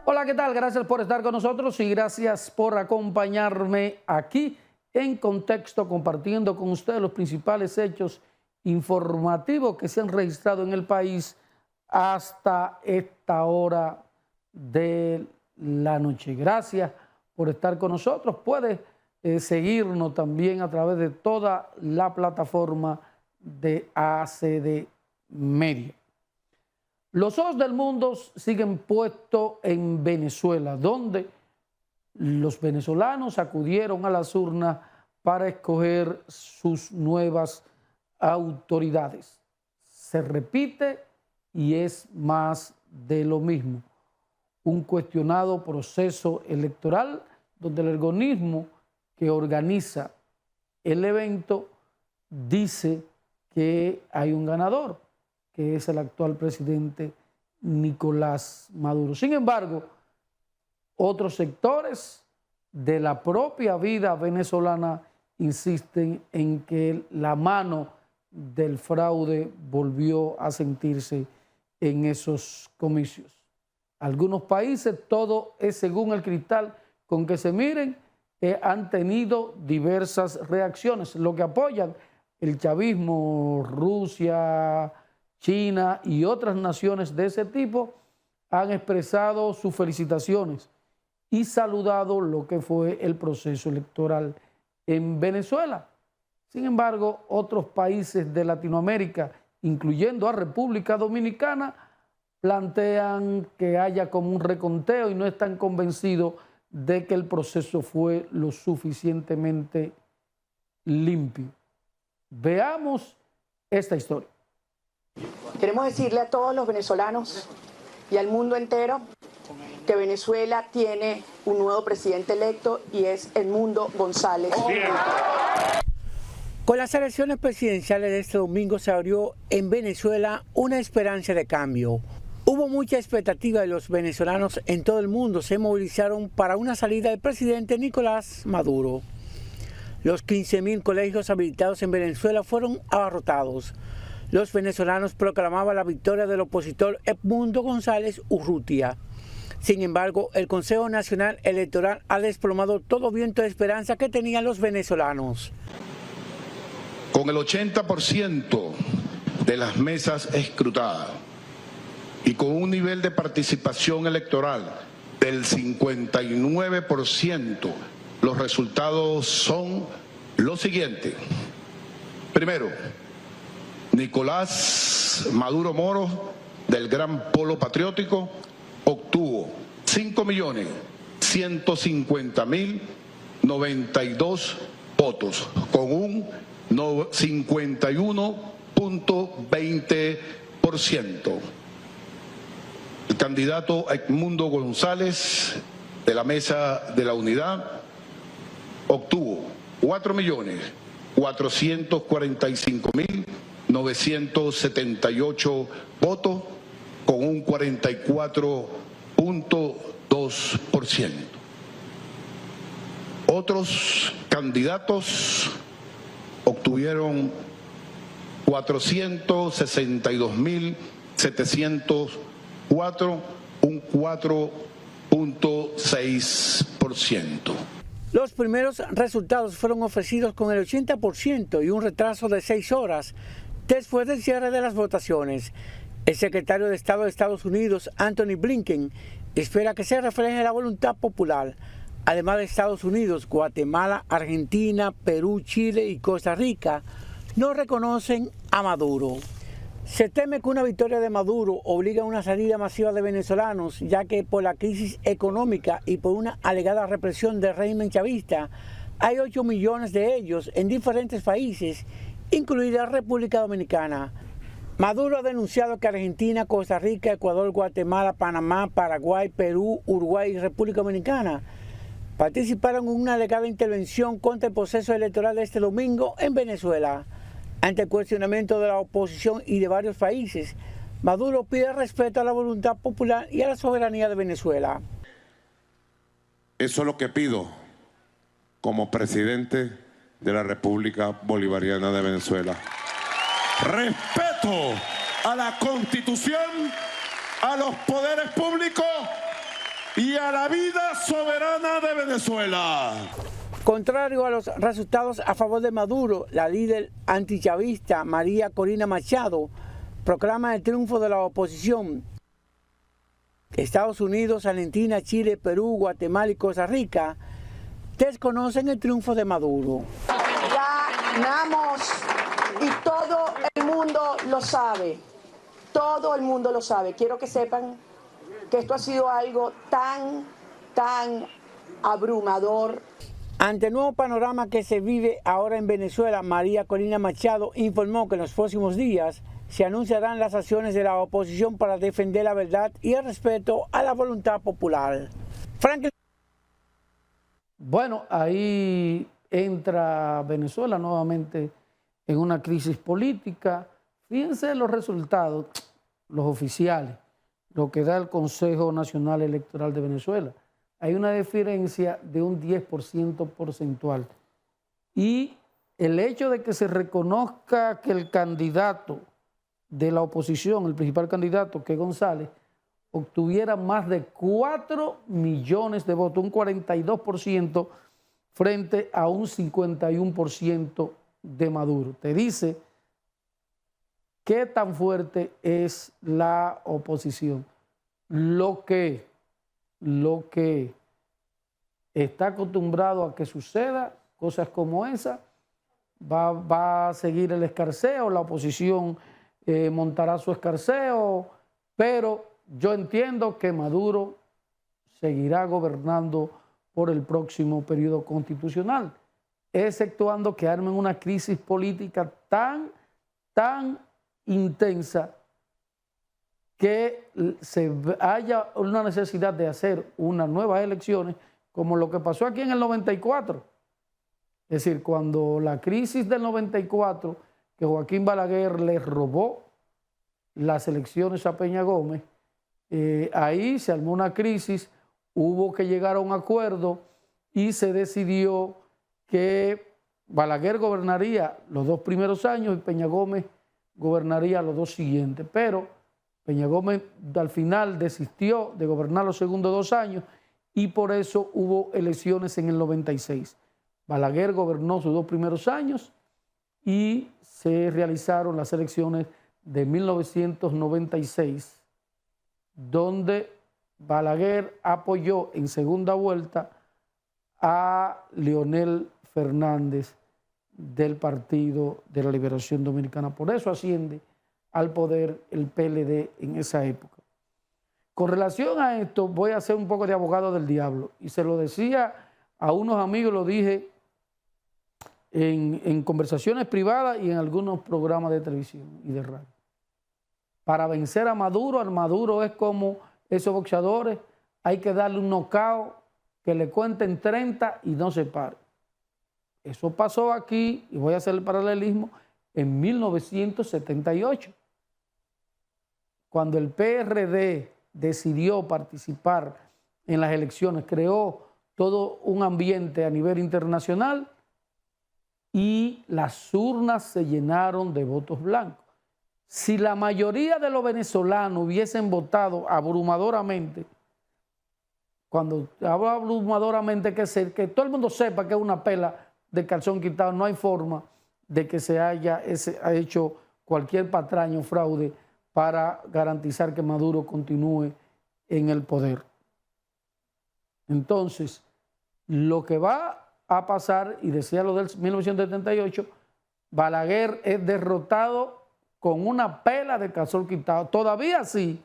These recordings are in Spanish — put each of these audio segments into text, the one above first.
Hola, ¿qué tal? Gracias por estar con nosotros y gracias por acompañarme aquí en Contexto, compartiendo con ustedes los principales hechos informativos que se han registrado en el país hasta esta hora de la noche. Gracias por estar con nosotros. Puedes seguirnos también a través de toda la plataforma de ACD Media. Los ojos del mundo siguen puestos en Venezuela, donde los venezolanos acudieron a las urnas para escoger sus nuevas autoridades. Se repite y es más de lo mismo. Un cuestionado proceso electoral donde el organismo que organiza el evento dice que hay un ganador, que es el actual presidente Nicolás Maduro. Sin embargo, otros sectores de la propia vida venezolana insisten en que la mano del fraude volvió a sentirse en esos comicios. Algunos países, todo es según el cristal con que se miren, han tenido diversas reacciones. Lo que apoyan el chavismo, Rusia, China y otras naciones de ese tipo han expresado sus felicitaciones y saludado lo que fue el proceso electoral en Venezuela. Sin embargo, otros países de Latinoamérica, incluyendo a República Dominicana, plantean que haya como un reconteo y no están convencidos de que el proceso fue lo suficientemente limpio. Veamos esta historia. Queremos decirle a todos los venezolanos y al mundo entero que Venezuela tiene un nuevo presidente electo y es Edmundo González. Con las elecciones presidenciales de este domingo se abrió en Venezuela una esperanza de cambio. Hubo mucha expectativa y los venezolanos en todo el mundo se movilizaron para una salida del presidente Nicolás Maduro. Los 15.000 colegios habilitados en Venezuela fueron abarrotados. Los venezolanos proclamaban la victoria del opositor Edmundo González Urrutia. Sin embargo, el Consejo Nacional Electoral ha desplomado todo viento de esperanza que tenían los venezolanos. Con el 80% de las mesas escrutadas y con un nivel de participación electoral del 59%, los resultados son los siguientes. Primero, Nicolás Maduro Moro, del Gran Polo Patriótico, obtuvo 5.150.092 votos, con un 51.20%. El candidato Edmundo González, de la Mesa de la Unidad, obtuvo 4.445.978 votos, con un 44.2%. Otros candidatos obtuvieron 462.704, un 4.6%. Los primeros resultados fueron ofrecidos con el 80% y un retraso de 6 horas después del cierre de las votaciones. El secretario de Estado de Estados Unidos, Anthony Blinken, espera que se refleje la voluntad popular. Además de Estados Unidos, Guatemala, Argentina, Perú, Chile y Costa Rica no reconocen a Maduro. Se teme que una victoria de Maduro obligue a una salida masiva de venezolanos, ya que por la crisis económica y por una alegada represión del régimen chavista, hay 8 millones de ellos en diferentes países, incluida República Dominicana. Maduro ha denunciado que Argentina, Costa Rica, Ecuador, Guatemala, Panamá, Paraguay, Perú, Uruguay y República Dominicana participaron en una alegada intervención contra el proceso electoral de este domingo en Venezuela. Ante el cuestionamiento de la oposición y de varios países, Maduro pide respeto a la voluntad popular y a la soberanía de Venezuela. Eso es lo que pido como presidente de la República Bolivariana de Venezuela. Respeto a la Constitución, a los poderes públicos y y a la vida soberana de Venezuela. Contrario a los resultados a favor de Maduro, la líder antichavista María Corina Machado proclama el triunfo de la oposición. Estados Unidos, Argentina, Chile, Perú, Guatemala y Costa Rica desconocen el triunfo de Maduro. Ganamos y todo el mundo lo sabe. Todo el mundo lo sabe. Quiero que sepan que esto ha sido algo tan abrumador. Ante el nuevo panorama que se vive ahora en Venezuela, María Corina Machado informó que en los próximos días se anunciarán las acciones de la oposición para defender la verdad y el respeto a la voluntad popular. Franklin. Bueno, ahí entra Venezuela nuevamente en una crisis política. Fíjense los resultados, los oficiales, lo que da el Consejo Nacional Electoral de Venezuela. Hay una diferencia de un 10% porcentual. Y el hecho de que se reconozca que el candidato de la oposición, el principal candidato, que es González, obtuviera más de 4 millones de votos, un 42% frente a un 51% de Maduro. Te dice qué tan fuerte es la oposición. Lo que está acostumbrado a que suceda, cosas como esa, va a seguir el escarceo, la oposición montará su escarceo, pero yo entiendo que Maduro seguirá gobernando por el próximo periodo constitucional, exceptuando que armen una crisis política tan intensa que haya una necesidad de hacer unas nuevas elecciones, como lo que pasó aquí en el 94. Es decir, cuando la crisis del 94, que Joaquín Balaguer le robó las elecciones a Peña Gómez, ahí se armó una crisis, hubo que llegar a un acuerdo y se decidió que Balaguer gobernaría los 2 primeros años y Peña Gómez gobernaría los 2 siguientes. Pero Peña Gómez al final desistió de gobernar los segundos 2 años y por eso hubo elecciones en el 96. Balaguer gobernó sus 2 primeros años y se realizaron las elecciones de 1996, donde Balaguer apoyó en segunda vuelta a Leonel Fernández del Partido de la Liberación Dominicana. Por eso asciende al poder el PLD en esa época. Con relación a esto, voy a hacer un poco de abogado del diablo. Y se lo decía a unos amigos, lo dije en conversaciones privadas y en algunos programas de televisión y de radio. Para vencer a Maduro es como esos boxeadores, hay que darle un knockout que le cuenten 30 y no se pare. Eso pasó aquí, y voy a hacer el paralelismo, en 1978. Cuando el PRD decidió participar en las elecciones, creó todo un ambiente a nivel internacional y las urnas se llenaron de votos blancos. Si la mayoría de los venezolanos hubiesen votado abrumadoramente, cuando hablo abrumadoramente, que todo el mundo sepa que es una pela de calzón quitado, no hay forma de que se haya hecho cualquier patraño o fraude para garantizar que Maduro continúe en el poder. Entonces, lo que va a pasar, y decía lo del 1978, Balaguer es derrotado con una pela de calzón quitado. Todavía sí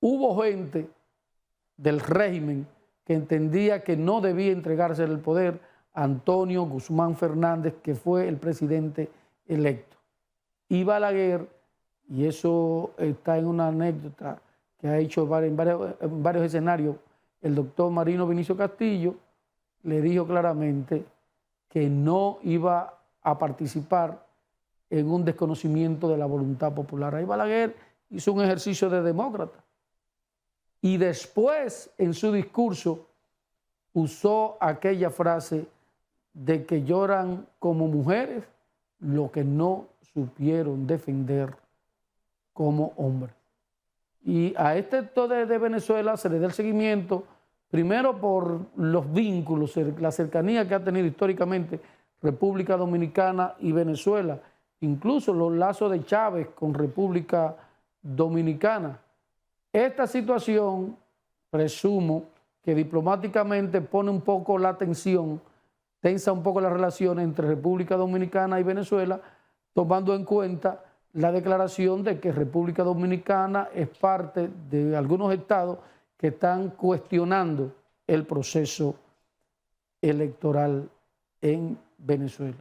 hubo gente del régimen que entendía que no debía entregarse el poder a Antonio Guzmán Fernández, que fue el presidente electo. Y Balaguer, y eso está en una anécdota que ha hecho en varios escenarios, el doctor Marino Vinicio Castillo le dijo claramente que no iba a participar en un desconocimiento de la voluntad popular. Ahí Balaguer hizo un ejercicio de demócrata. Y después, en su discurso, usó aquella frase de que lloran como mujeres lo que no supieron defender como hombres. Y a este acto de Venezuela se le da el seguimiento Primero por los vínculos, la cercanía que ha tenido históricamente República Dominicana y Venezuela, incluso los lazos de Chávez con República Dominicana. Esta situación, presumo que diplomáticamente pone un poco la tensión, tensa un poco las relaciones entre República Dominicana y Venezuela, tomando en cuenta la declaración de que República Dominicana es parte de algunos estados que están cuestionando el proceso electoral en Venezuela.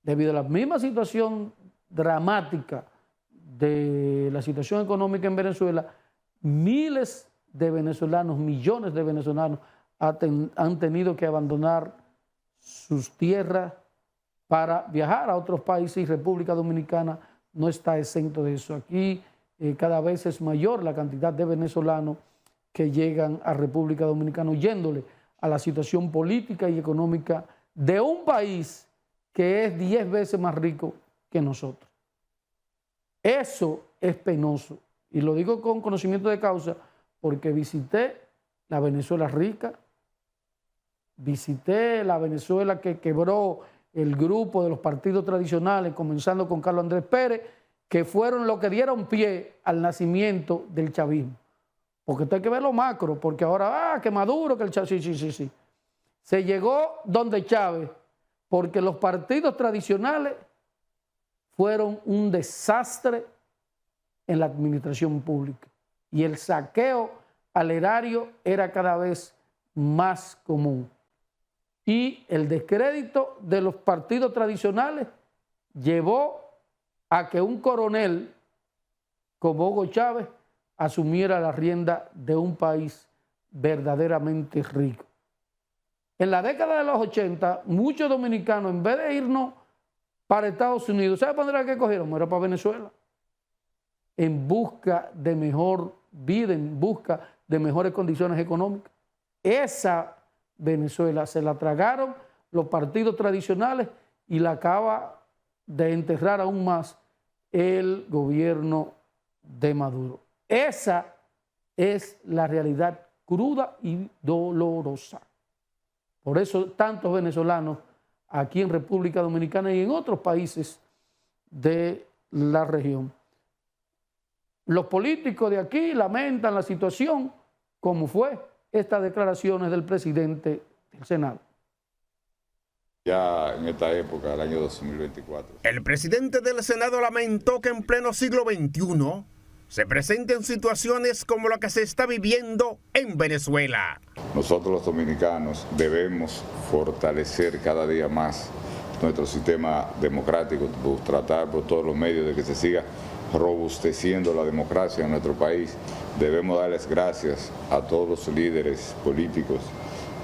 Debido a la misma situación dramática de la situación económica en Venezuela, miles de venezolanos, millones de venezolanos han tenido que abandonar sus tierras para viajar a otros países y República Dominicana no está exento de eso. Aquí cada vez es mayor la cantidad de venezolanos que llegan a República Dominicana huyéndole a la situación política y económica de un país que es 10 veces más rico que nosotros. Eso es penoso y lo digo con conocimiento de causa porque visité la Venezuela rica, visité la Venezuela que quebró el grupo de los partidos tradicionales, comenzando con Carlos Andrés Pérez, que fueron los que dieron pie al nacimiento del chavismo. Porque usted hay que ver lo macro, porque ahora, que Maduro, que el Chávez, sí. Se llegó donde Chávez, porque los partidos tradicionales fueron un desastre en la administración pública. Y el saqueo al erario era cada vez más común. Y el descrédito de los partidos tradicionales llevó a que un coronel como Hugo Chávez asumiera la rienda de un país verdaderamente rico. En la década de los 80, muchos dominicanos, en vez de irnos para Estados Unidos, ¿sabe para dónde era que cogieron? Era para Venezuela, en busca de mejor vida, en busca de mejores condiciones económicas. Esa Venezuela se la tragaron los partidos tradicionales y la acaba de enterrar aún más el gobierno de Maduro. Esa es la realidad cruda y dolorosa. Por eso tantos venezolanos aquí en República Dominicana y en otros países de la región. Los políticos de aquí lamentan la situación como fue estas declaraciones del presidente del Senado. Ya en esta época, el año 2024. El presidente del Senado lamentó que en pleno siglo XXI se presenten situaciones como la que se está viviendo en Venezuela. Nosotros los dominicanos debemos fortalecer cada día más nuestro sistema democrático, tratar por todos los medios de que se siga robusteciendo la democracia en nuestro país. Debemos darles gracias a todos los líderes políticos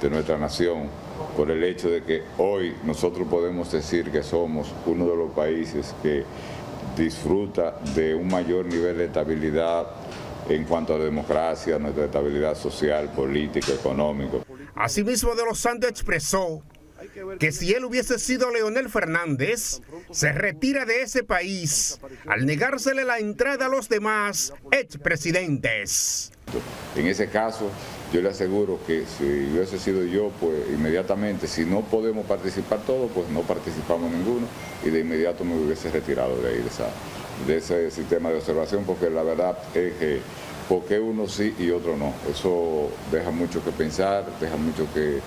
de nuestra nación por el hecho de que hoy nosotros podemos decir que somos uno de los países que disfruta de un mayor nivel de estabilidad en cuanto a la democracia, nuestra estabilidad social, política, económica. Asimismo, De los Santos expresó que si él hubiese sido Leonel Fernández, se retira de ese país al negársele la entrada a los demás expresidentes. En ese caso, yo le aseguro que si hubiese sido yo, pues inmediatamente, si no podemos participar todos, pues no participamos ninguno y de inmediato me hubiese retirado de ahí, de ese sistema de observación, porque la verdad es que ¿por qué uno sí y otro no? Eso deja mucho que pensar, deja mucho que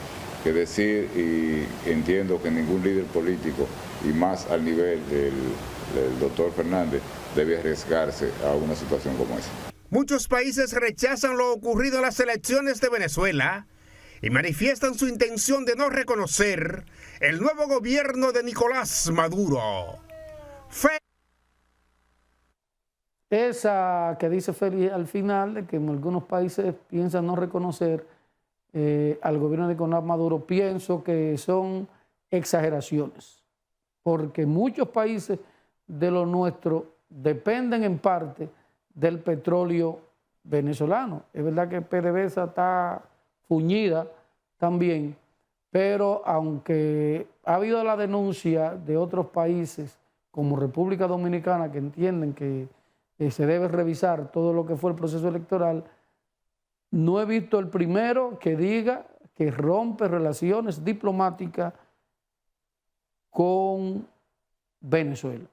decir y entiendo que ningún líder político, y más al nivel del doctor Fernández, debe arriesgarse a una situación como esa. Muchos países rechazan lo ocurrido en las elecciones de Venezuela y manifiestan su intención de no reconocer el nuevo gobierno de Nicolás Maduro. Esa que dice Félix al final, de que en algunos países piensan no reconocer al gobierno de Nicolás Maduro, pienso que son exageraciones, porque muchos países de los nuestros dependen en parte del petróleo venezolano. Es verdad que PDVSA está fuñida también, pero aunque ha habido la denuncia de otros países como República Dominicana que entienden que se debe revisar todo lo que fue el proceso electoral, no he visto el primero que diga que rompe relaciones diplomáticas con Venezuela.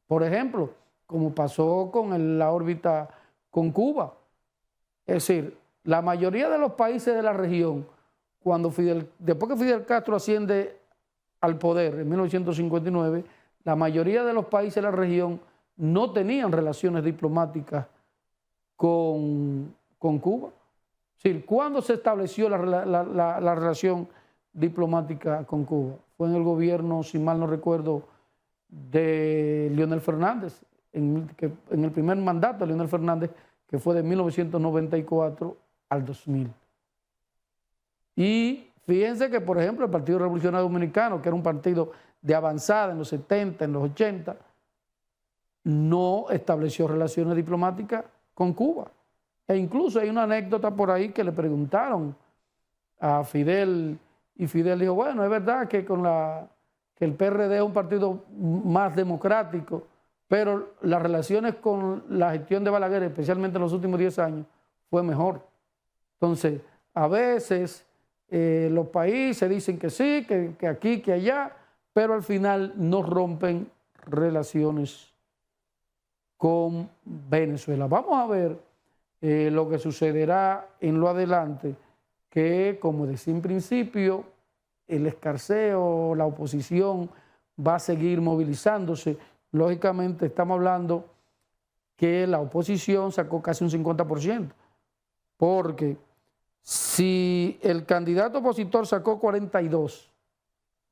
Por ejemplo, como pasó con la órbita con Cuba. Es decir, la mayoría de los países de la región, después que Fidel Castro asciende al poder en 1959, la mayoría de los países de la región no tenían relaciones diplomáticas con Cuba. Es decir, ¿cuándo se estableció la relación diplomática con Cuba? Fue en el gobierno, si mal no recuerdo, de Leonel Fernández, en el primer mandato de Leonel Fernández, que fue de 1994 al 2000. Y fíjense que, por ejemplo, el Partido Revolucionario Dominicano, que era un partido de avanzada en los 70, en los 80, no estableció relaciones diplomáticas con Cuba. E incluso hay una anécdota por ahí que le preguntaron a Fidel, y Fidel dijo, bueno, es verdad que que el PRD es un partido más democrático, pero las relaciones con la gestión de Balaguer, especialmente en los últimos 10 años, fue mejor. Entonces, a veces los países dicen que sí, que aquí, que allá, pero al final no rompen relaciones con Venezuela. Vamos a ver lo que sucederá en lo adelante, que, como decía en principio, el escarceo, la oposición va a seguir movilizándose. Lógicamente estamos hablando que la oposición sacó casi un 50%, porque si el candidato opositor sacó 42,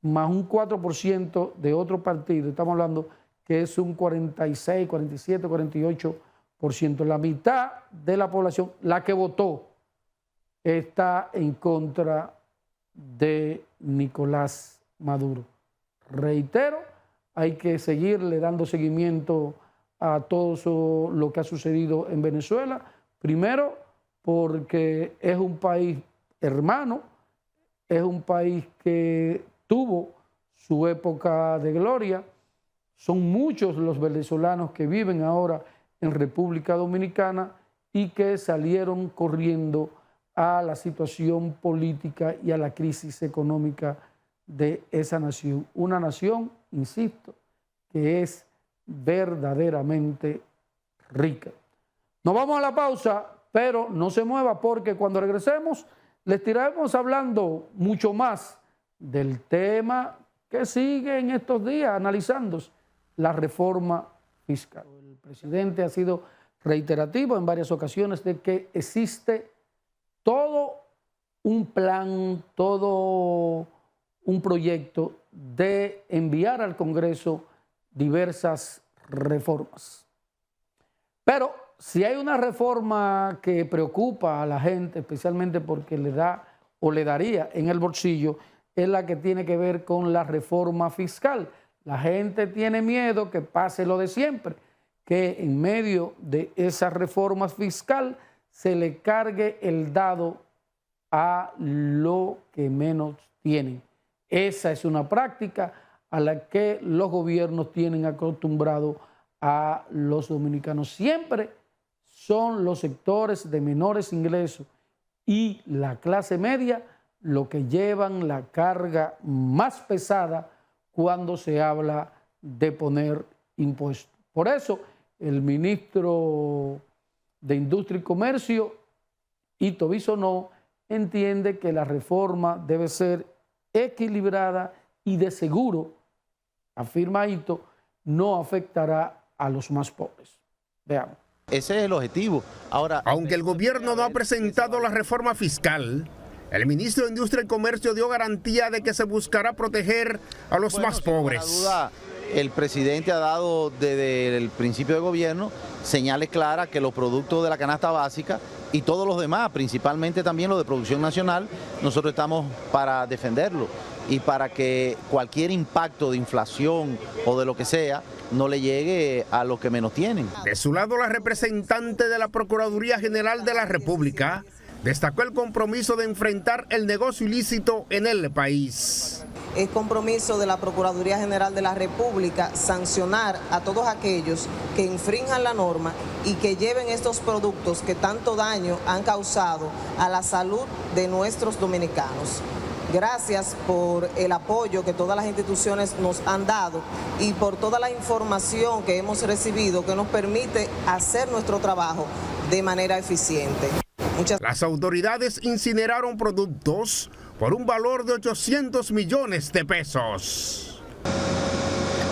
más un 4% de otro partido, estamos hablando que es un 46, 47, 48%. La mitad de la población, la que votó, está en contra de Nicolás Maduro. Reitero, hay que seguirle dando seguimiento a todo lo que ha sucedido en Venezuela. Primero, porque es un país hermano, es un país que tuvo su época de gloria. Son muchos los venezolanos que viven ahora en República Dominicana y que salieron corriendo a la situación política y a la crisis económica de esa nación. Una nación, insisto, que es verdaderamente rica. Nos vamos a la pausa, pero no se mueva, porque cuando regresemos les estaremos hablando mucho más del tema que sigue en estos días analizándose, la reforma fiscal. El presidente ha sido reiterativo en varias ocasiones de que existe todo un plan, todo un proyecto de enviar al Congreso diversas reformas. Pero si hay una reforma que preocupa a la gente, especialmente porque le da o le daría en el bolsillo, es la que tiene que ver con la reforma fiscal. La gente tiene miedo que pase lo de siempre, que en medio de esa reforma fiscal se le cargue el dado a lo que menos tienen. Esa es una práctica a la que los gobiernos tienen acostumbrado a los dominicanos. Siempre son los sectores de menores ingresos y la clase media los que llevan la carga más pesada cuando se habla de poner impuestos. Por eso el ministro de Industria y Comercio, Ito Bisonó, entiende que la reforma debe ser equilibrada y de seguro, afirma Ito, no afectará a los más pobres. Veamos. Ese es el objetivo. Ahora, aunque el gobierno no ha presentado la reforma fiscal, el ministro de Industria y Comercio dio garantía de que se buscará proteger a los más pobres. Sin duda, el presidente ha dado desde el principio de gobierno señales claras que los productos de la canasta básica y todos los demás, principalmente también los de producción nacional, nosotros estamos para defenderlo y para que cualquier impacto de inflación o de lo que sea no le llegue a los que menos tienen. De su lado, la representante de la Procuraduría General de la República destacó el compromiso de enfrentar el negocio ilícito en el país. es compromiso de la Procuraduría General de la República sancionar a todos aquellos que infrinjan la norma y que lleven estos productos que tanto daño han causado a la salud de nuestros dominicanos. Gracias por el apoyo que todas las instituciones nos han dado y por toda la información que hemos recibido que nos permite hacer nuestro trabajo de manera eficiente. Las autoridades incineraron productos por un valor de 800 millones de pesos.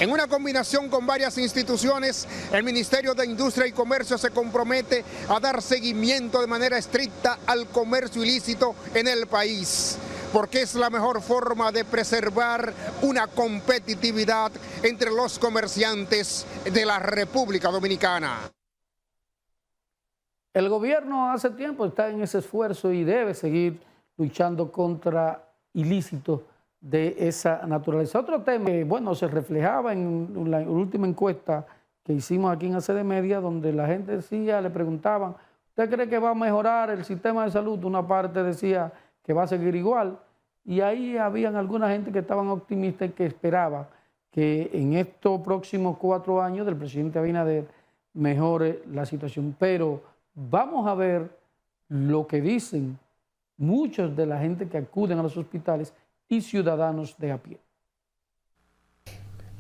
En una combinación con varias instituciones, el Ministerio de Industria y Comercio se compromete a dar seguimiento de manera estricta al comercio ilícito en el país, porque es la mejor forma de preservar una competitividad entre los comerciantes de la República Dominicana. El gobierno hace tiempo está en ese esfuerzo y debe seguir luchando contra ilícitos de esa naturaleza. Otro tema que, bueno, se reflejaba en la última encuesta que hicimos aquí en ACD Media, donde la gente decía, le preguntaban, ¿usted cree que va a mejorar el sistema de salud? Una parte decía que va a seguir igual, y ahí habían alguna gente que estaban optimistas y que esperaba que en estos próximos 4 años del presidente Abinader mejore la situación. Pero vamos a ver lo que dicen muchos de la gente que acuden a los hospitales y ciudadanos de a pie.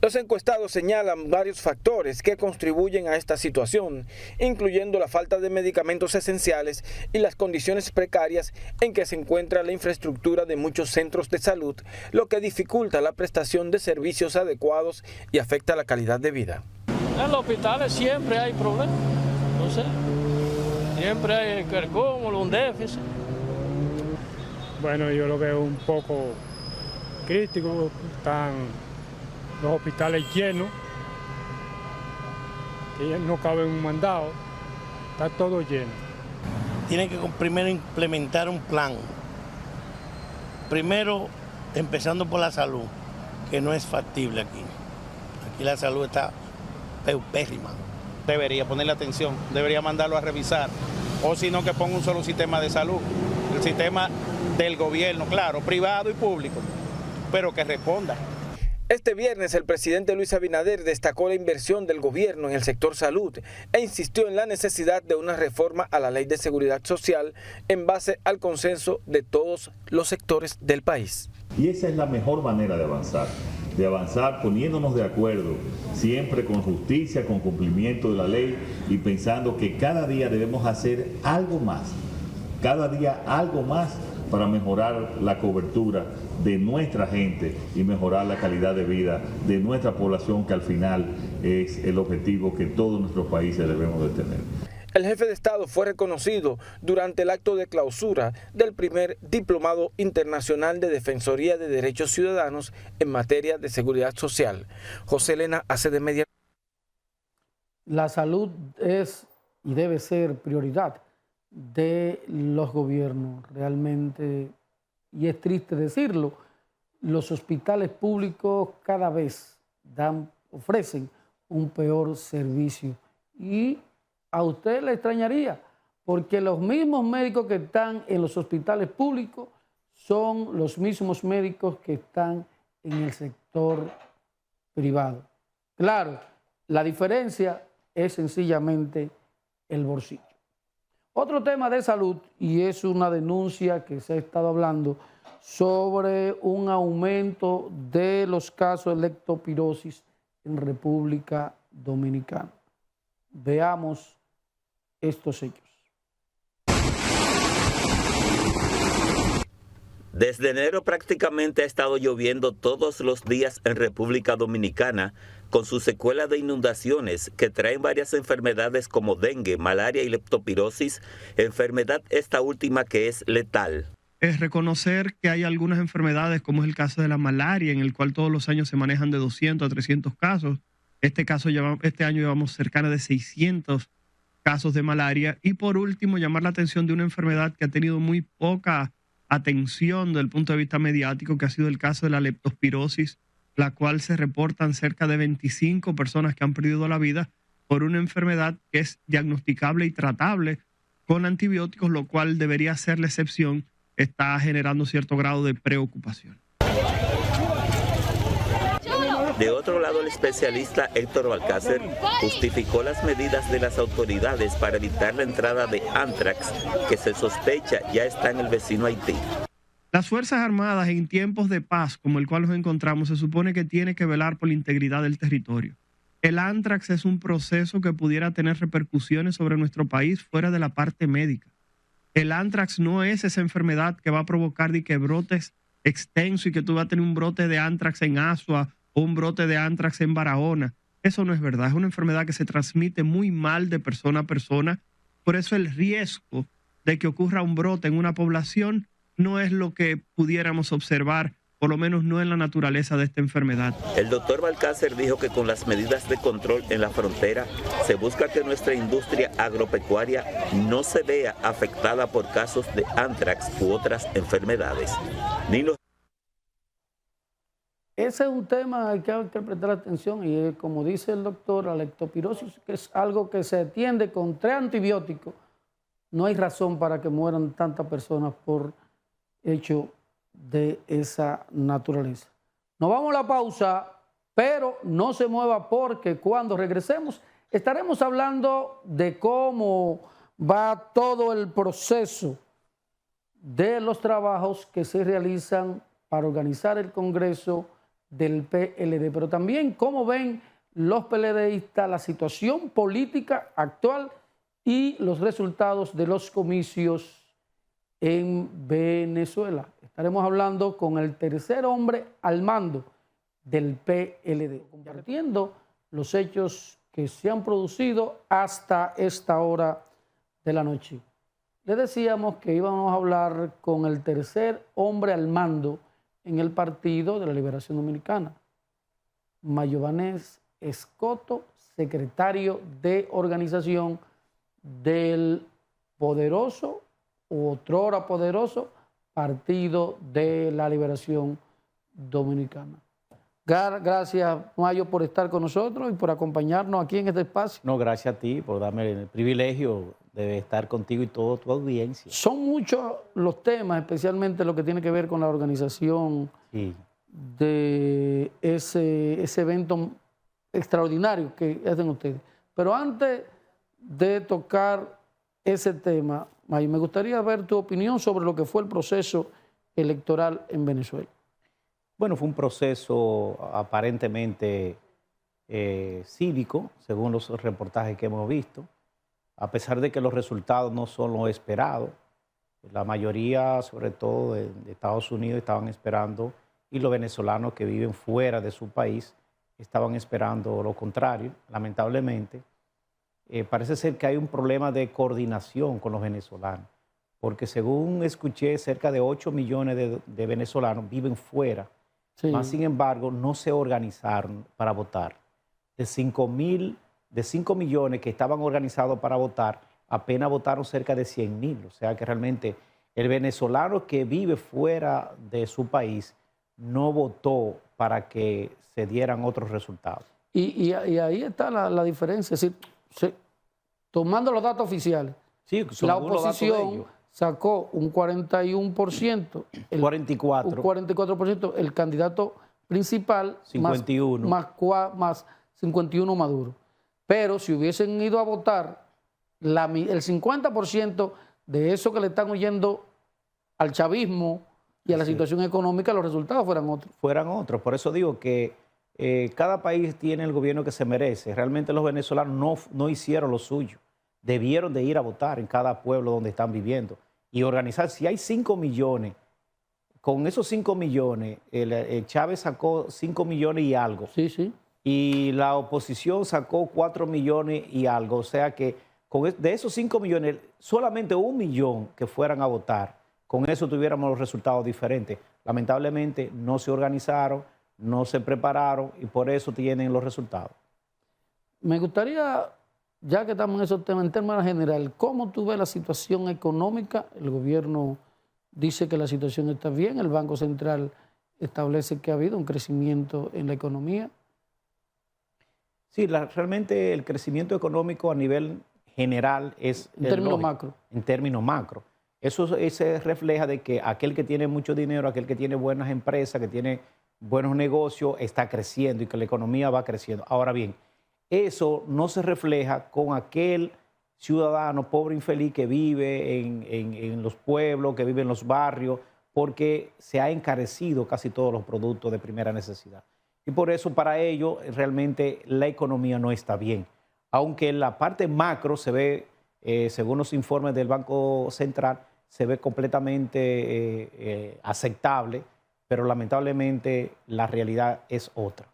Los encuestados señalan varios factores que contribuyen a esta situación, incluyendo la falta de medicamentos esenciales y las condiciones precarias en que se encuentra la infraestructura de muchos centros de salud, lo que dificulta la prestación de servicios adecuados y afecta la calidad de vida. En los hospitales siempre hay problemas, no sé, siempre hay como un déficit. Bueno, yo lo veo un poco crítico, están los hospitales llenos, que no cabe un mandado, está todo lleno. Tienen que primero implementar un plan, primero empezando por la salud, que no es factible aquí. Aquí la salud está paupérrima. Debería ponerle atención, debería mandarlo a revisar, o si no que ponga un solo sistema de salud, el sistema del gobierno, claro, privado y público, pero que responda. Este viernes el presidente Luis Abinader destacó la inversión del gobierno en el sector salud e insistió en la necesidad de una reforma a la Ley de Seguridad Social en base al consenso de todos los sectores del país. Y esa es la mejor manera de avanzar poniéndonos de acuerdo, siempre con justicia, con cumplimiento de la ley y pensando que cada día debemos hacer algo más, cada día algo más para mejorar la cobertura de nuestra gente y mejorar la calidad de vida de nuestra población, que al final es el objetivo que todos nuestros países debemos de tener. El jefe de Estado fue reconocido durante el acto de clausura del primer Diplomado Internacional de Defensoría de Derechos Ciudadanos en materia de seguridad social. José Elena, ACD Media. La salud es y debe ser prioridad de los gobiernos, realmente, y es triste decirlo, los hospitales públicos cada vez ofrecen un peor servicio, y a usted le extrañaría, porque los mismos médicos que están en los hospitales públicos son los mismos médicos que están en el sector privado. Claro, la diferencia es sencillamente el bolsillo. Otro tema de salud, y es una denuncia que se ha estado hablando sobre un aumento de los casos de leptospirosis en República Dominicana. Veamos estos hechos. Desde enero prácticamente ha estado lloviendo todos los días en República Dominicana, con su secuela de inundaciones que traen varias enfermedades como dengue, malaria y leptospirosis, enfermedad esta última que es letal. Es reconocer que hay algunas enfermedades, como es el caso de la malaria, en el cual todos los años se manejan de 200 a 300 casos. Este año llevamos cerca de 600 casos de malaria. Y por último, llamar la atención de una enfermedad que ha tenido muy poca atención desde el punto de vista mediático, que ha sido el caso de la leptospirosis, la cual se reportan cerca de 25 personas que han perdido la vida por una enfermedad que es diagnosticable y tratable con antibióticos, lo cual debería ser la excepción, está generando cierto grado de preocupación. De otro lado, el especialista Héctor Balcácer justificó las medidas de las autoridades para evitar la entrada de ántrax que se sospecha ya está en el vecino Haití. Las Fuerzas Armadas en tiempos de paz, como el cual nos encontramos, se supone que tiene que velar por la integridad del territorio. El ántrax es un proceso que pudiera tener repercusiones sobre nuestro país fuera de la parte médica. El ántrax no es esa enfermedad que va a provocar de que brotes extensos y que tú vas a tener un brote de ántrax en Asua o un brote de ántrax en Barahona. Eso no es verdad. Es una enfermedad que se transmite muy mal de persona a persona. Por eso el riesgo de que ocurra un brote en una población no es lo que pudiéramos observar, por lo menos no en la naturaleza de esta enfermedad. El doctor Balcácer dijo que con las medidas de control en la frontera se busca que nuestra industria agropecuaria no se vea afectada por casos de ántrax u otras enfermedades. Ese es un tema al que hay que prestar atención y como dice el doctor, la leptospirosis, que es algo que se atiende con 3 antibióticos. No hay razón para que mueran tantas personas por hecho de esa naturaleza. Nos vamos a la pausa, pero no se mueva porque cuando regresemos estaremos hablando de cómo va todo el proceso de los trabajos que se realizan para organizar el Congreso del PLD, pero también cómo ven los PLDistas la situación política actual y los resultados de los comicios en Venezuela. Estaremos hablando con el tercer hombre al mando del PLD, compartiendo los hechos que se han producido hasta esta hora de la noche. Le decíamos que íbamos a hablar con el tercer hombre al mando en el Partido de la Liberación Dominicana, Mayovanés Escoto, secretario de organización del poderoso, u otrora poderoso, Partido de la Liberación Dominicana. Gracias, Mayo, por estar con nosotros y por acompañarnos aquí en este espacio. No, gracias a ti por darme el privilegio de estar contigo y toda tu audiencia. Son muchos los temas, especialmente lo que tiene que ver con la organización de ese evento extraordinario que hacen ustedes. Pero antes de tocar ese tema, Mayo, me gustaría ver tu opinión sobre lo que fue el proceso electoral en Venezuela. Bueno, fue un proceso aparentemente cívico, según los reportajes que hemos visto, a pesar de que los resultados no son lo esperado. La mayoría, sobre todo de Estados Unidos, estaban esperando, y los venezolanos que viven fuera de su país estaban esperando lo contrario, lamentablemente. Parece ser que hay un problema de coordinación con los venezolanos, porque según escuché, cerca de 8 millones de venezolanos viven fuera, más sin embargo no se organizaron para votar. De 5 millones que estaban organizados para votar, apenas votaron cerca de 100,000, o sea que realmente el venezolano que vive fuera de su país no votó para que se dieran otros resultados. Y ahí está la diferencia, es decir, tomando los datos oficiales, la oposición sacó un 41%, un 44%, el candidato principal 51. más 51 Maduro. Pero si hubiesen ido a votar el 50% de eso que le están oyendo al chavismo y a la situación económica, los resultados fueran otros. Por eso digo que cada país tiene el gobierno que se merece. Realmente los venezolanos no hicieron lo suyo. Debieron de ir a votar en cada pueblo donde están viviendo y organizar. Si hay 5 millones, con esos 5 millones, Chávez sacó 5 millones y algo. Y la oposición sacó 4 millones y algo. O sea que de esos 5 millones, solamente 1 millón que fueran a votar, con eso tuviéramos los resultados diferentes. Lamentablemente no se organizaron, no se prepararon y por eso tienen los resultados. Me gustaría, ya que estamos en esos temas, en términos general, ¿cómo tú ves la situación económica? El gobierno dice que la situación está bien, el Banco Central establece que ha habido un crecimiento en la economía. Sí, realmente el crecimiento económico a nivel general es en términos macro. En términos macro. Eso se refleja de que aquel que tiene mucho dinero, aquel que tiene buenas empresas, que tiene buenos negocios, está creciendo y que la economía va creciendo. Ahora bien, eso no se refleja con aquel ciudadano pobre infeliz que vive en los pueblos, que vive en los barrios, porque se ha encarecido casi todos los productos de primera necesidad. Y por eso para ellos realmente la economía no está bien. Aunque en la parte macro se ve, según los informes del Banco Central, se ve completamente aceptable, pero lamentablemente la realidad es otra.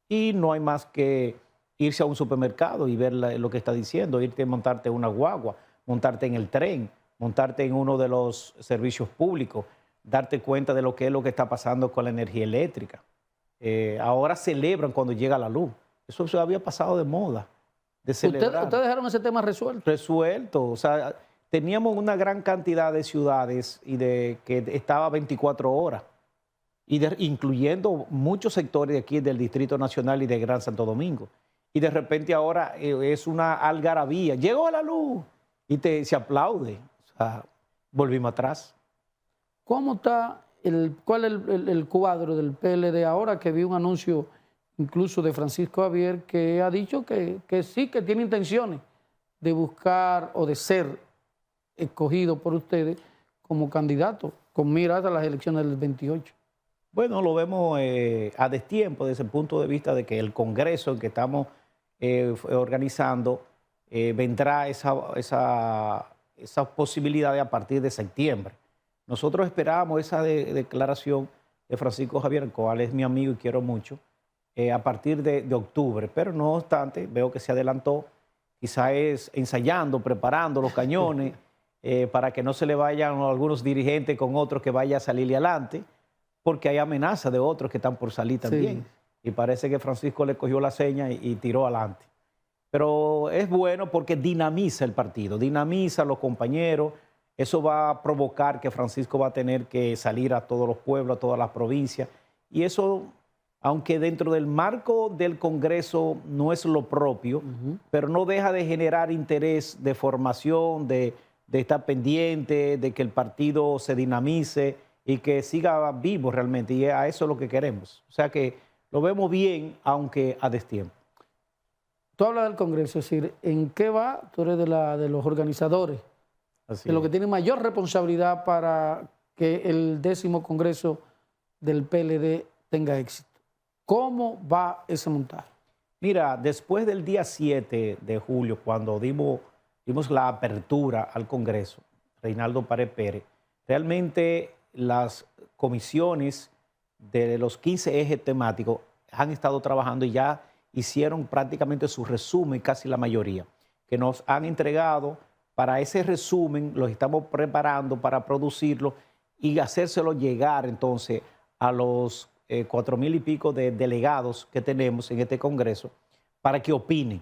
Y no hay más que irse a un supermercado y ver lo que está diciendo, irte a montarte en una guagua, montarte en el tren, montarte en uno de los servicios públicos, darte cuenta de lo que está pasando con la energía eléctrica. Ahora celebran cuando llega la luz. Eso se había pasado de moda, de celebrar. ¿Ustedes dejaron ese tema resuelto? Resuelto. O sea, teníamos una gran cantidad de ciudades que estaba 24 horas, incluyendo muchos sectores de aquí del Distrito Nacional y de Gran Santo Domingo. Y de repente ahora es una algarabía. Llegó la luz y se aplaude. O sea, volvimos atrás. ¿Cómo está cuál es el cuadro del PLD ahora que vi un anuncio incluso de Francisco Javier que ha dicho que sí, que tiene intenciones de buscar o de ser escogido por ustedes como candidato con miras a las elecciones del 28? Bueno, lo vemos a destiempo desde el punto de vista de que el Congreso en que estamos organizando vendrá esa posibilidad a partir de septiembre. Nosotros esperamos esa declaración de Francisco Javier, el cual es mi amigo y quiero mucho, a partir de octubre. Pero no obstante, veo que se adelantó, quizá es ensayando, preparando los cañones para que no se le vayan algunos dirigentes con otros que vaya a salirle adelante, porque hay amenaza de otros que están por salir también. Sí. Y parece que Francisco le cogió la seña y tiró adelante. Pero es bueno porque dinamiza el partido, dinamiza a los compañeros. Eso va a provocar que Francisco va a tener que salir a todos los pueblos, a todas las provincias. Y eso, aunque dentro del marco del Congreso no es lo propio, pero no deja de generar interés de formación, de estar pendiente, de que el partido se dinamice y que siga vivo realmente. Y a eso es lo que queremos. O sea que lo vemos bien, aunque a destiempo. Tú hablas del Congreso, es decir, ¿en qué va? Tú eres de los organizadores. De lo que tiene mayor responsabilidad para que el 10º Congreso del PLD tenga éxito. ¿Cómo va ese montaje? Mira, después del día 7 de julio, cuando dimos la apertura al Congreso, Reinaldo Pared Pérez, realmente las comisiones de los 15 ejes temáticos han estado trabajando y ya hicieron prácticamente su resumen, casi la mayoría, que nos han entregado. Para ese resumen los estamos preparando para producirlo y hacérselo llegar entonces a los 4,000 y pico de delegados que tenemos en este Congreso para que opinen.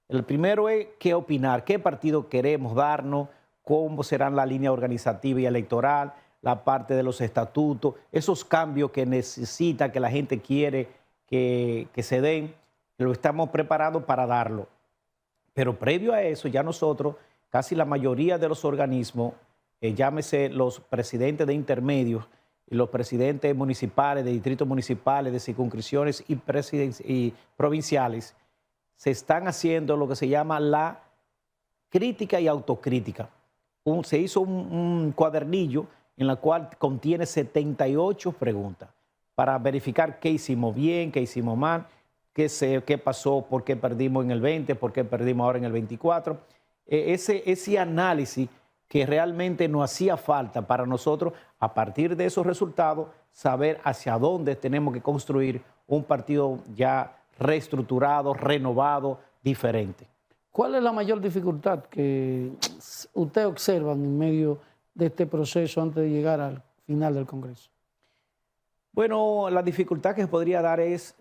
El primero es qué opinar, qué partido queremos darnos, cómo serán la línea organizativa y electoral, la parte de los estatutos, esos cambios que necesita, que la gente quiere que se den, lo estamos preparando para darlo. Pero previo a eso ya nosotros, casi la mayoría de los organismos, llámese los presidentes de intermedios y los presidentes municipales, de distritos municipales, de circunscripciones y provinciales, se están haciendo lo que se llama la crítica y autocrítica. Se hizo un cuadernillo en la cual contiene 78 preguntas para verificar qué hicimos bien, qué hicimos mal, qué pasó, por qué perdimos en el 20, por qué perdimos ahora en el 24. Ese análisis que realmente nos hacía falta para nosotros, a partir de esos resultados, saber hacia dónde tenemos que construir un partido ya reestructurado, renovado, diferente. ¿Cuál es la mayor dificultad que usted observa en medio de este proceso antes de llegar al final del Congreso? Bueno, la dificultad que se podría dar es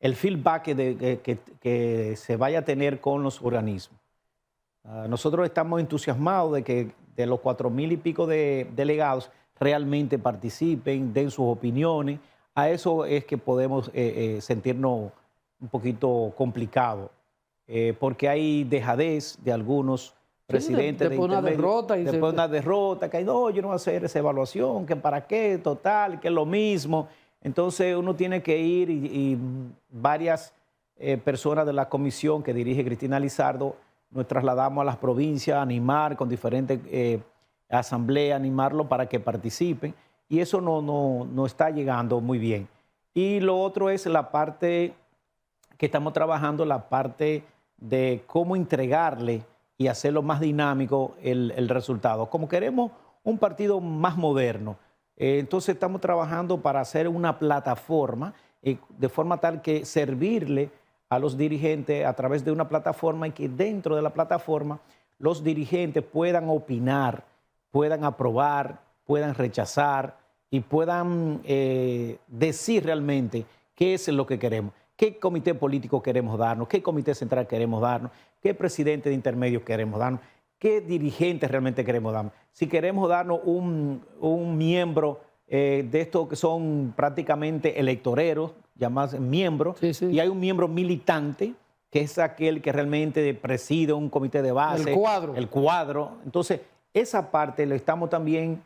el feedback que se vaya a tener con los organismos. Nosotros estamos entusiasmados de que de los 4,000 y pico de delegados realmente participen, den sus opiniones. A eso es que podemos sentirnos un poquito complicados, porque hay dejadez de algunos presidente de después después una derrota, que no, yo no voy a hacer esa evaluación, que para qué, total, que es lo mismo. Entonces uno tiene que ir y varias personas de la comisión que dirige Cristina Lizardo, nos trasladamos a las provincias a animar con diferentes asambleas, animarlo para que participen, y eso no está llegando muy bien. Y lo otro es la parte que estamos trabajando, la parte de cómo entregarle y hacerlo más dinámico el resultado. Como queremos un partido más moderno, entonces estamos trabajando para hacer una plataforma de forma tal que servirle a los dirigentes a través de una plataforma y que dentro de la plataforma los dirigentes puedan opinar, puedan aprobar, puedan rechazar y puedan decir realmente qué es lo que queremos, qué comité político queremos darnos, qué comité central queremos darnos, qué presidente de intermedio queremos darnos, qué dirigentes realmente queremos darnos. Si queremos darnos un miembro de estos que son prácticamente electoreros, llamados miembros, y hay un miembro militante, que es aquel que realmente preside un comité de base. El cuadro. Entonces, esa parte le estamos también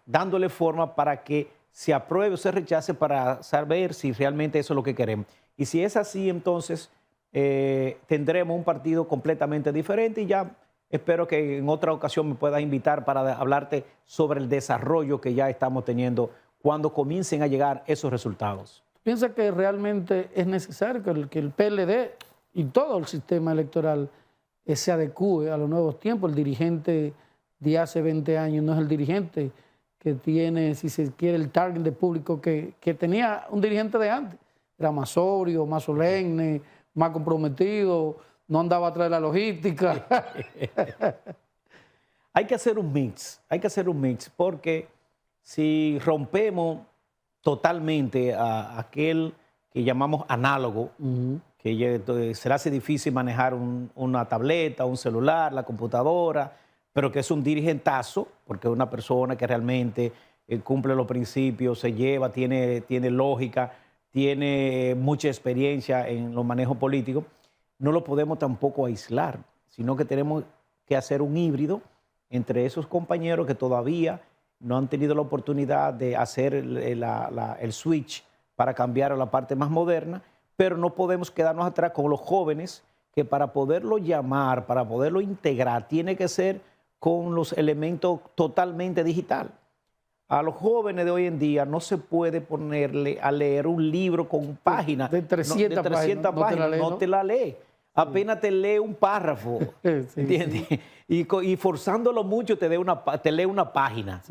dándole forma para que se apruebe o se rechace para saber si realmente eso es lo que queremos. Y si es así, entonces tendremos un partido completamente diferente y ya espero que en otra ocasión me puedas invitar para hablarte sobre el desarrollo que ya estamos teniendo cuando comiencen a llegar esos resultados. ¿Piensa que realmente es necesario que el PLD y todo el sistema electoral se adecúe a los nuevos tiempos? El dirigente de hace 20 años no es el dirigente que tiene, si se quiere, el target de público que tenía un dirigente de antes. Era más sobrio, más solemne, más comprometido, no andaba atrás de la logística. Hay que hacer un mix, porque si rompemos totalmente a aquel que llamamos análogo, que se le hace difícil manejar una tableta, un celular, la computadora, pero que es un dirigentazo, porque es una persona que realmente cumple los principios, se lleva, tiene lógica, tiene mucha experiencia en los manejos políticos, no lo podemos tampoco aislar, sino que tenemos que hacer un híbrido entre esos compañeros que todavía no han tenido la oportunidad de hacer el switch para cambiar a la parte más moderna, pero no podemos quedarnos atrás con los jóvenes que para poderlo llamar, para poderlo integrar, tiene que ser con los elementos totalmente digital. A los jóvenes de hoy en día no se puede ponerle a leer un libro con páginas. De 300 páginas, no te la lee. Apenas te lee un párrafo, ¿entiendes? Y forzándolo mucho te lee una página.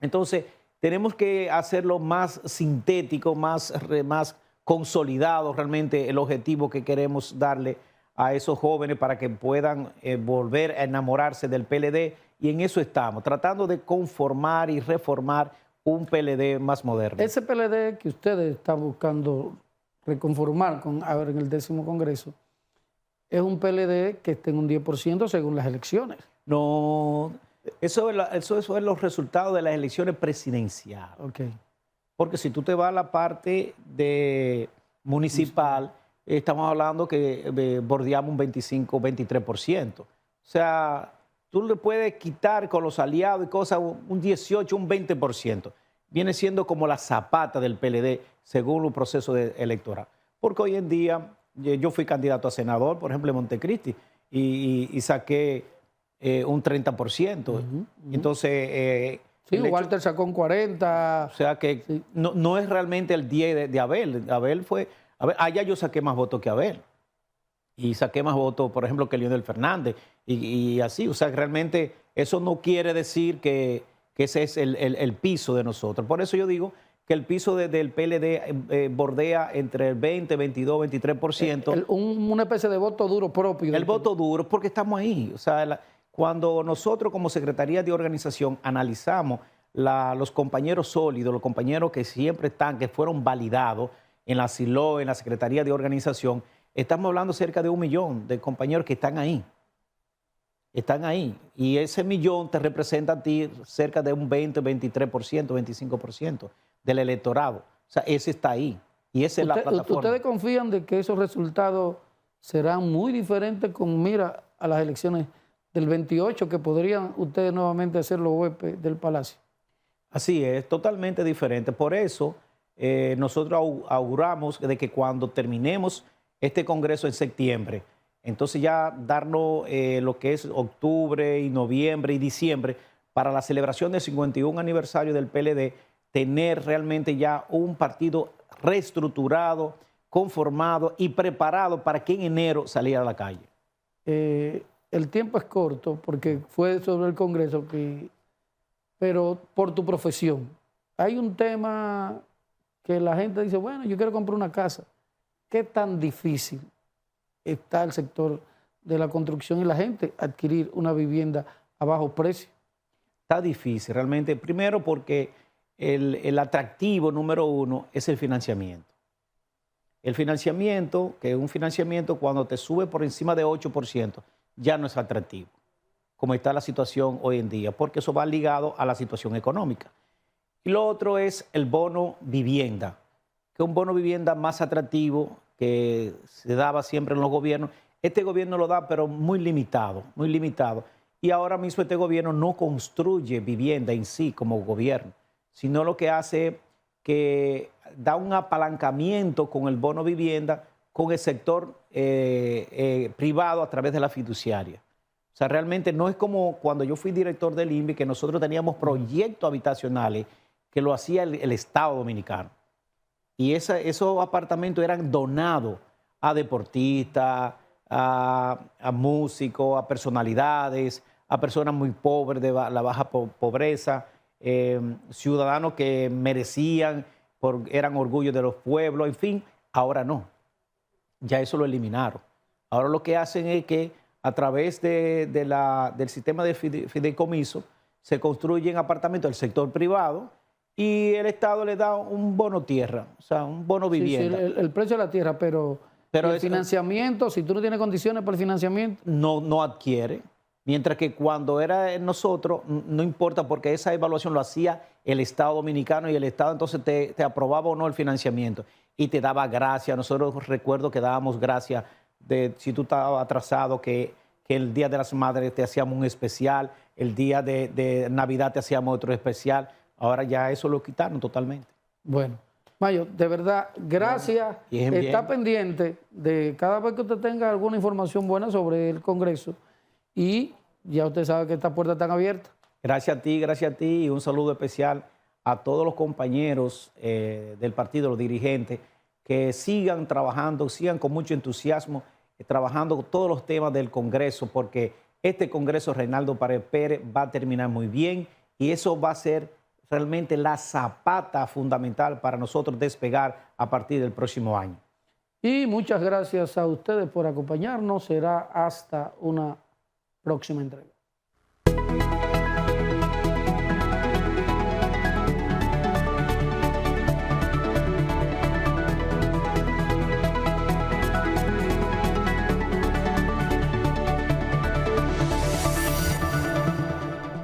Entonces, tenemos que hacerlo más sintético, más consolidado realmente el objetivo que queremos darle a esos jóvenes para que puedan volver a enamorarse del PLD, y en eso estamos, tratando de conformar y reformar un PLD más moderno. Ese PLD que ustedes están buscando reconformar en el 10º Congreso, es un PLD que esté en un 10% según las elecciones. No, eso es los resultados de las elecciones presidenciales. Porque si tú te vas a la parte de municipal, estamos hablando que bordeamos un 25, 23%. O sea, tú le puedes quitar con los aliados y cosas un 18, un 20%. Viene siendo como la zapata del PLD según el proceso electoral. Porque hoy en día, yo fui candidato a senador, por ejemplo, en Montecristi, y saqué un 30%. Entonces... Walter sacó un 40%. O sea que no es realmente el 10 de Abel. Abel fue... allá yo saqué más votos que Abel. Y saqué más votos, por ejemplo, que Leonel Fernández. Y así, o sea, realmente eso no quiere decir que ese es el piso de nosotros. Por eso yo digo que el piso del PLD bordea entre el 20, 22, 23%. Una especie de voto duro propio. El voto duro, porque estamos ahí. O sea, cuando nosotros como Secretaría de Organización analizamos los compañeros sólidos, los compañeros que siempre están, que fueron validados en la SILO, en la Secretaría de Organización, estamos hablando cerca de 1 millón de compañeros que están ahí. Están ahí. Y ese millón te representa a ti cerca de un 20, 23%, 25% del electorado. O sea, ese está ahí. Y esa es la plataforma. ¿Ustedes confían de que esos resultados serán muy diferentes con mira a las elecciones del 28, que podrían ustedes nuevamente ser los huéspedes del Palacio. Así es, totalmente diferente. Por eso nosotros auguramos de que cuando terminemos este Congreso en septiembre, entonces ya darnos lo que es octubre y noviembre y diciembre para la celebración del 51 aniversario del PLD, tener realmente ya un partido reestructurado, conformado y preparado para que en enero saliera a la calle. El tiempo es corto porque fue sobre el Congreso, pero por tu profesión, hay un tema que la gente dice, bueno, yo quiero comprar una casa. ¿Qué tan difícil está el sector de la construcción y la gente adquirir una vivienda a bajo precio? Está difícil realmente, primero porque el atractivo número uno es el financiamiento. El financiamiento, que es un financiamiento cuando te sube por encima de 8%, ya no es atractivo, como está la situación hoy en día, porque eso va ligado a la situación económica. Y lo otro es el bono vivienda, que es un bono vivienda más atractivo que se daba siempre en los gobiernos. Este gobierno lo da, pero muy limitado, muy limitado. Y ahora mismo este gobierno no construye vivienda en sí como gobierno, sino lo que hace que da un apalancamiento con el bono vivienda con el sector privado a través de la fiduciaria. O sea, realmente no es como cuando yo fui director del INVI, que nosotros teníamos proyectos habitacionales que lo hacía el Estado Dominicano. Y esos apartamentos eran donados a deportistas, a músicos, a personalidades, a personas muy pobres de la baja pobreza, ciudadanos que merecían, eran orgullo de los pueblos, en fin. Ahora no, ya eso lo eliminaron. Ahora lo que hacen es que a través del sistema de fideicomiso se construyen apartamentos del sector privado y el Estado le da un bono tierra, o sea, un bono vivienda. Sí, el precio de la tierra, pero el financiamiento, si tú no tienes condiciones para el financiamiento. No adquiere. Mientras que cuando era nosotros, no importa porque esa evaluación lo hacía el Estado Dominicano y el Estado entonces te aprobaba o no el financiamiento y te daba gracia. Nosotros recuerdo que dábamos gracia de si tú estabas atrasado, que el Día de las Madres te hacíamos un especial, el día de Navidad te hacíamos otro especial. Ahora ya eso lo quitaron totalmente. Bueno, Mayo, de verdad, gracias. Bien, Está pendiente de cada vez que usted tenga alguna información buena sobre el Congreso y ya usted sabe que estas puertas están abiertas. Gracias a ti y un saludo especial a todos los compañeros del partido, los dirigentes, que sigan trabajando, sigan con mucho entusiasmo, trabajando todos los temas del Congreso, porque este Congreso, Reinaldo Paredes Pérez, va a terminar muy bien y eso va a ser realmente la zapata fundamental para nosotros despegar a partir del próximo año. Y muchas gracias a ustedes por acompañarnos. Será hasta una próxima entrega.